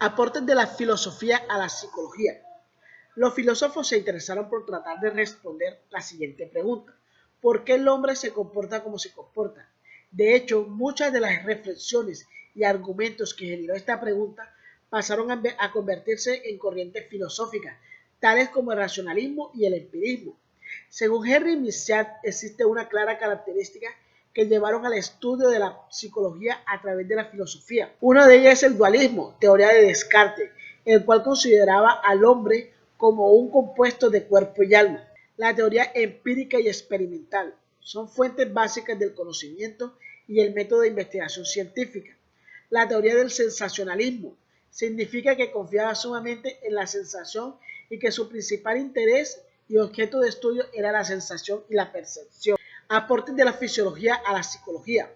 Aportes de la filosofía a la psicología. Los filósofos se interesaron por tratar de responder la siguiente pregunta: ¿por qué el hombre se comporta como se comporta? De hecho, muchas de las reflexiones y argumentos que generó esta pregunta pasaron a convertirse en corrientes filosóficas, tales como el racionalismo y el empirismo. Según Henry Michaud, existe una clara característica que llevaron al estudio de la psicología a través de la filosofía. Una de ellas es el dualismo, teoría de Descartes, el cual consideraba al hombre como un compuesto de cuerpo y alma. La teoría empírica y experimental son fuentes básicas del conocimiento y el método de investigación científica. La teoría del sensacionalismo significa que confiaba sumamente en la sensación y que su principal interés y objeto de estudio era la sensación y la percepción. Aportes de la fisiología a la psicología.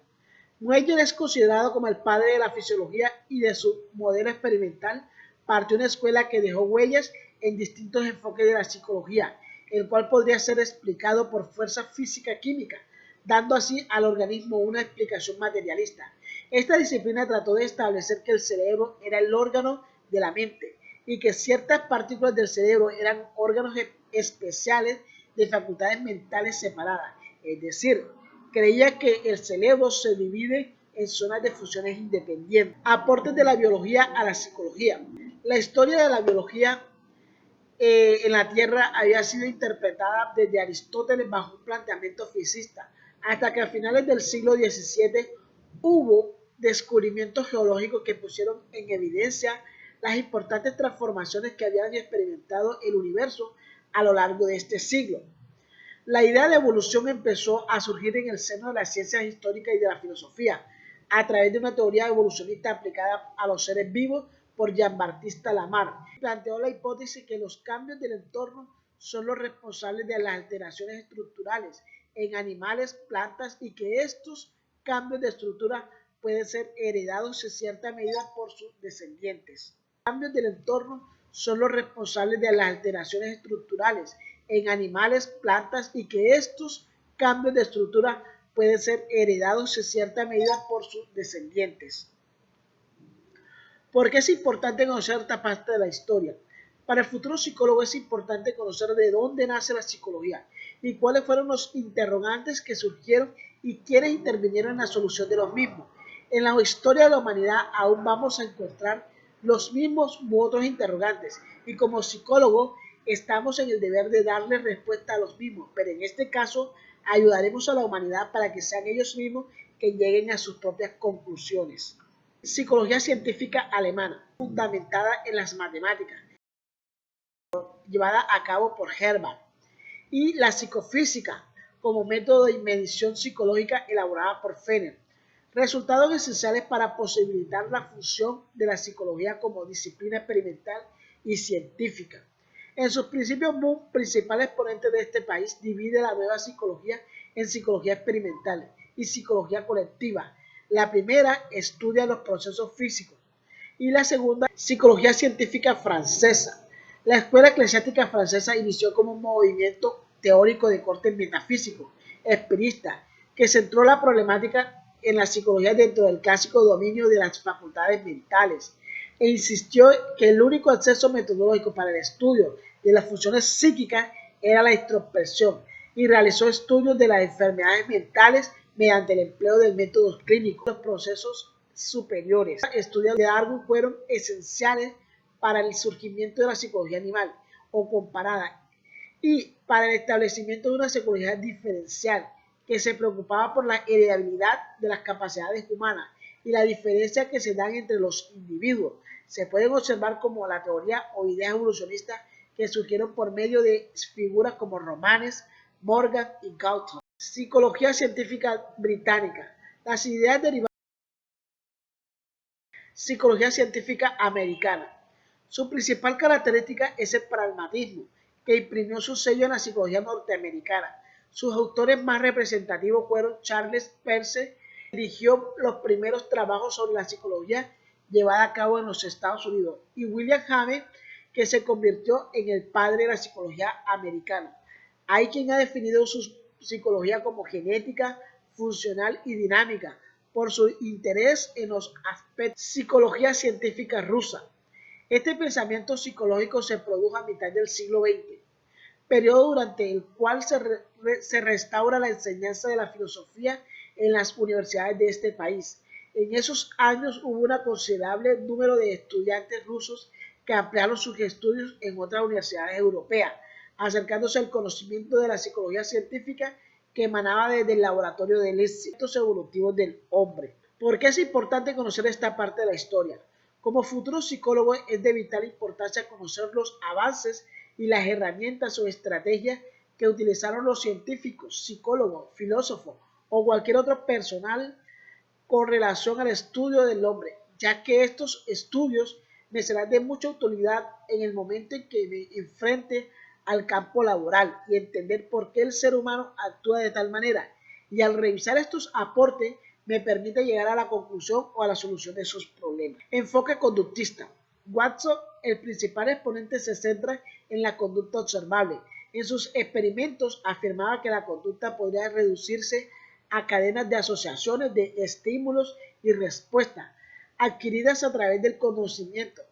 Weyer es considerado como el padre de la fisiología y de su modelo experimental partió una escuela que dejó huellas en distintos enfoques de la psicología, el cual podría ser explicado por fuerza física-química, dando así al organismo una explicación materialista. Esta disciplina trató de establecer que el cerebro era el órgano de la mente y que ciertas partículas del cerebro eran órganos especiales de facultades mentales separadas, es decir, creía que el cerebro se divide en zonas de funciones independientes. Aportes de la biología a la psicología. La historia de la biología en la Tierra había sido interpretada desde Aristóteles bajo un planteamiento fisicista, hasta que a finales del siglo XVII hubo descubrimientos geológicos que pusieron en evidencia las importantes transformaciones que habían experimentado el universo a lo largo de este siglo. La idea de evolución empezó a surgir en el seno de las ciencias históricas y de la filosofía, a través de una teoría evolucionista aplicada a los seres vivos por Jean-Baptiste Lamarck. Planteó la hipótesis que los cambios del entorno son los responsables de las alteraciones estructurales en animales, plantas y que estos cambios de estructura pueden ser heredados en cierta medida por sus descendientes. Los cambios del entorno son los responsables de las alteraciones estructurales en animales, plantas y que estos cambios de estructura pueden ser heredados en cierta medida por sus descendientes. ¿Por qué es importante conocer esta parte de la historia? Para el futuro psicólogo es importante conocer de dónde nace la psicología y cuáles fueron los interrogantes que surgieron y quiénes intervinieron en la solución de los mismos. En la historia de la humanidad aún vamos a encontrar los mismos u otros interrogantes y como psicólogo estamos en el deber de darle respuesta a los mismos, pero en este caso ayudaremos a la humanidad para que sean ellos mismos que lleguen a sus propias conclusiones. Psicología científica alemana, fundamentada en las matemáticas, llevada a cabo por Herbart, y la psicofísica, como método de medición psicológica elaborada por Fenner, resultados esenciales para posibilitar la función de la psicología como disciplina experimental y científica. En sus principios, Moon, principal exponente de este país, divide la nueva psicología en psicología experimental y psicología colectiva. La primera estudia los procesos físicos y la segunda, psicología científica francesa. La escuela eclesiástica francesa inició como un movimiento teórico de corte metafísico, empirista, que centró la problemática en la psicología dentro del clásico dominio de las facultades mentales e insistió que el único acceso metodológico para el estudio de las funciones psíquicas era la introspección y realizó estudios de las enfermedades mentales mediante el empleo de métodos clínicos. Los procesos superiores. Los estudios de Darwin fueron esenciales para el surgimiento de la psicología animal o comparada y para el establecimiento de una psicología diferencial que se preocupaba por la heredabilidad de las capacidades humanas y la diferencia que se dan entre los individuos. Se pueden observar como la teoría o ideas evolucionistas que surgieron por medio de figuras como Romanes, Morgan y Galton. Psicología científica británica. Las ideas derivadas psicología científica americana. Su principal característica es el pragmatismo, que imprimió su sello en la psicología norteamericana. Sus autores más representativos fueron Charles Peirce, que dirigió los primeros trabajos sobre la psicología llevada a cabo en los Estados Unidos, y William James, que se convirtió en el padre de la psicología americana. Hay quien ha definido su psicología como genética, funcional y dinámica, por su interés en los aspectos. Psicología científica rusa. Este pensamiento psicológico se produjo a mitad del siglo XX, periodo durante el cual se restaura la enseñanza de la filosofía en las universidades de este país. En esos años hubo un considerable número de estudiantes rusos que ampliaron sus estudios en otras universidades europeas, acercándose al conocimiento de la psicología científica que emanaba desde el laboratorio de los instintos evolutivos del hombre. ¿Por qué es importante conocer esta parte de la historia? Como futuro psicólogo es de vital importancia conocer los avances y las herramientas o estrategias que utilizaron los científicos, psicólogos, filósofos o cualquier otro personal con relación al estudio del hombre, ya que estos estudios me serán de mucha utilidad en el momento en que me enfrente al campo laboral y entender por qué el ser humano actúa de tal manera. Y al revisar estos aportes me permite llegar a la conclusión o a la solución de esos problemas. Enfoque conductista. Watson, el principal exponente, se centra en la conducta observable. En sus experimentos afirmaba que la conducta podría reducirse a cadenas de asociaciones de estímulos y respuestas adquiridas a través del conocimiento.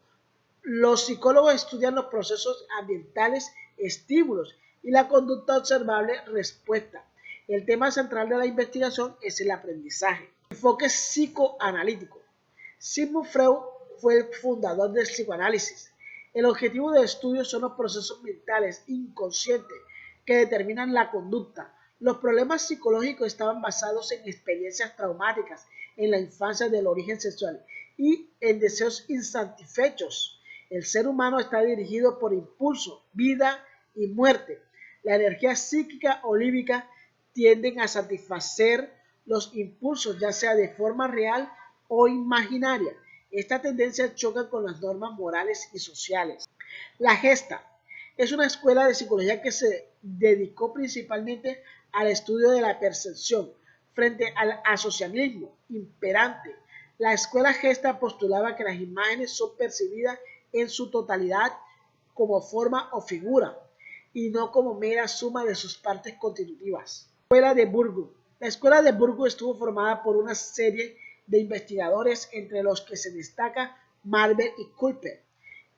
Los psicólogos estudian los procesos ambientales, estímulos, y la conducta observable, respuesta. El tema central de la investigación es el aprendizaje. Enfoque psicoanalítico. Sigmund Freud fue el fundador del psicoanálisis. El objetivo del estudio son los procesos mentales inconscientes que determinan la conducta. Los problemas psicológicos estaban basados en experiencias traumáticas en la infancia del origen sexual y en deseos insatisfechos. El ser humano está dirigido por impulsos, vida y muerte. La energía psíquica o líbica tienden a satisfacer los impulsos, ya sea de forma real o imaginaria. Esta tendencia choca con las normas morales y sociales. La Gestalt es una escuela de psicología que se dedicó principalmente al estudio de la percepción frente al asociacionismo imperante. La escuela Gestalt postulaba que las imágenes son percibidas en su totalidad como forma o figura y no como mera suma de sus partes constitutivas. Escuela de Burgos. La escuela de Burgos estuvo formada por una serie de investigadores entre los que se destaca Marvel y Culper,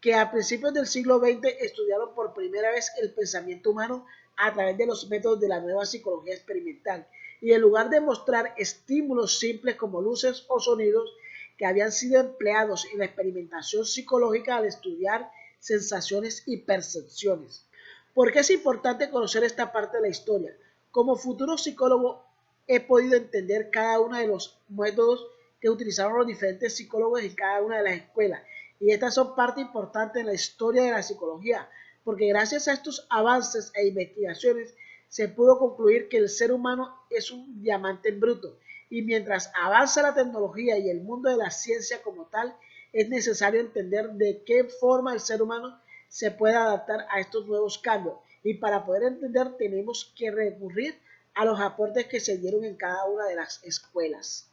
que a principios del siglo XX estudiaron por primera vez el pensamiento humano a través de los métodos de la nueva psicología experimental, y en lugar de mostrar estímulos simples como luces o sonidos que habían sido empleados en la experimentación psicológica al estudiar sensaciones y percepciones. ¿Por qué es importante conocer esta parte de la historia? Como futuro psicólogo he podido entender cada uno de los métodos que utilizaron los diferentes psicólogos en cada una de las escuelas, y estas son parte importante en la historia de la psicología, porque gracias a estos avances e investigaciones se pudo concluir que el ser humano es un diamante en bruto, y mientras avanza la tecnología y el mundo de la ciencia como tal, es necesario entender de qué forma el ser humano se puede adaptar a estos nuevos cambios, y para poder entender tenemos que recurrir a los aportes que se dieron en cada una de las escuelas.